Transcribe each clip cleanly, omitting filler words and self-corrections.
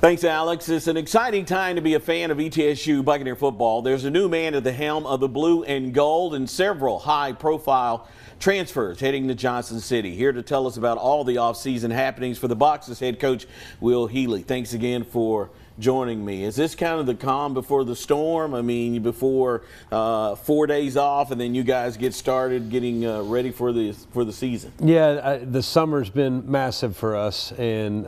Thanks, Alex. It's an exciting time to be a fan of ETSU Buccaneer football. There's a new man at the helm of the blue and gold and several high-profile transfers heading to Johnson City. Here to tell us about all the off-season happenings for the Bucs is head coach Will Healy. Thanks again for joining me. Is this kind of the calm before the storm? I mean, before 4 days off, and then you guys get started getting ready for the season? Yeah, the summer's been massive for us, and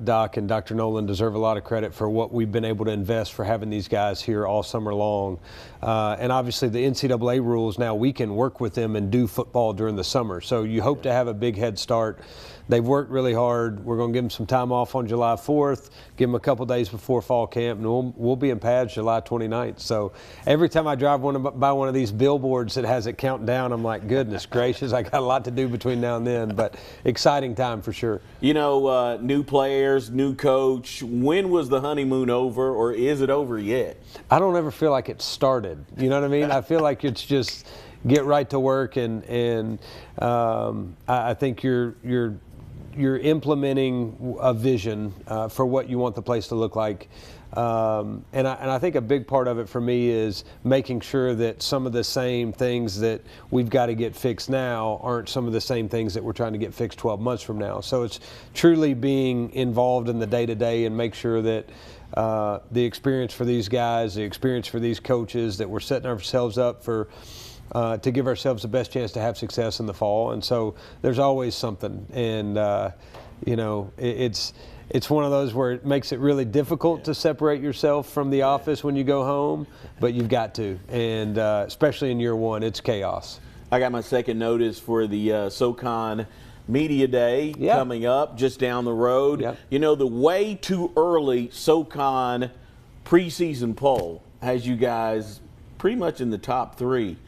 Doc and Dr. Nolan deserve a lot of credit for what we've been able to invest for having these guys here all summer long. And obviously the NCAA rules now, we can work with them and do football during the summer. So you hope to have a big head start. They've worked really hard. We're going to give them some time off on July 4th, give them a couple days before fall camp, and we'll be in pads July 29th. So every time I drive by one of these billboards that has it counting down, I'm like, goodness gracious, I got a lot to do between now and then. But exciting time for sure. You know, new players, new coach. When was the honeymoon over, or is it over yet? I don't ever feel like it started. You know what I mean? I feel like it's just get right to work, and I think you're implementing a vision for what you want the place to look like. And I think a big part of it for me is making sure that some of the same things that we've got to get fixed now aren't some of the same things that we're trying to get fixed 12 months from now. So it's truly being involved in the day-to-day and make sure that the experience for these guys, the experience for these coaches, that we're setting ourselves up for to give ourselves the best chance to have success in the fall. And so there's always something, and you know, it's one of those where it makes it really difficult to separate yourself from the office when you go home, but you've got to, and especially in year one, it's chaos. I got my second notice for the SoCon Media Day coming up just down the road. You know, the way too early SoCon preseason poll has you guys pretty much in the top three.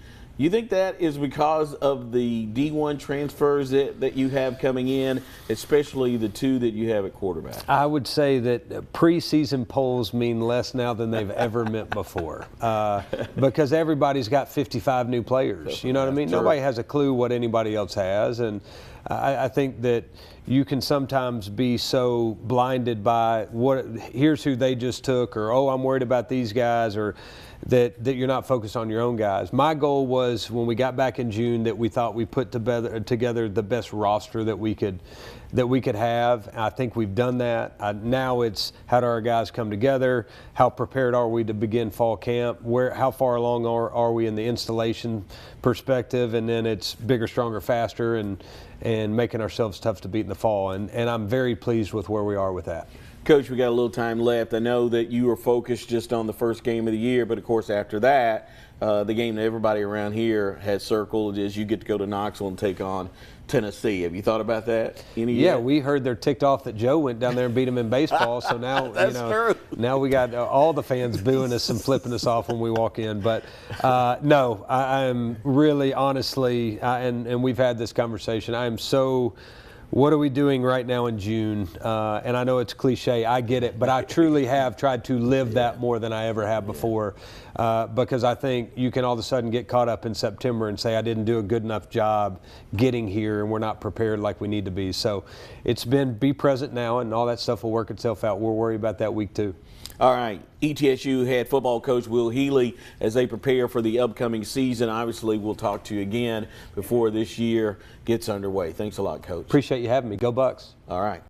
You think that is because of the D1 transfers that you have coming in, especially the two that you have at quarterback? I would say that preseason polls mean less now than they've ever meant before, because everybody's got 55 new players. You know what I mean? Nobody has a clue what anybody else has, and I think that you can sometimes be so blinded by here's who they just took, or oh, I'm worried about these guys, or that you're not focused on your own guys. My goal was, when we got back in June, that we thought we put together the best roster that we could have. I think we've done that. Now it's, how do our guys come together? How prepared are we to begin fall camp? How far along are we in the installation perspective? And then it's bigger, stronger, faster, and making ourselves tough to beat in the fall. And I'm very pleased with where we are with that. Coach, we got a little time left. I know that you were focused just on the first game of the year, but of course after that, the game that everybody around here has circled is you get to go to Knoxville and take on Tennessee. Have you thought about that? We heard they're ticked off that Joe went down there and beat them in baseball. So now, true. Now we got all the fans booing us and flipping us off when we walk in. But no, I'm really, honestly, and we've had this conversation. I am so. What are we doing right now in June? And I know it's cliche, I get it, but I truly have tried to live that more than I ever have before, because I think you can all of a sudden get caught up in September and say, I didn't do a good enough job getting here and we're not prepared like we need to be. So it's been be present now, and all that stuff will work itself out. We'll worry about that week 2. All right, ETSU head football coach Will Healy, as they prepare for the upcoming season. Obviously, we'll talk to you again before this year gets underway. Thanks a lot, Coach. Appreciate you having me. Go Bucs. All right.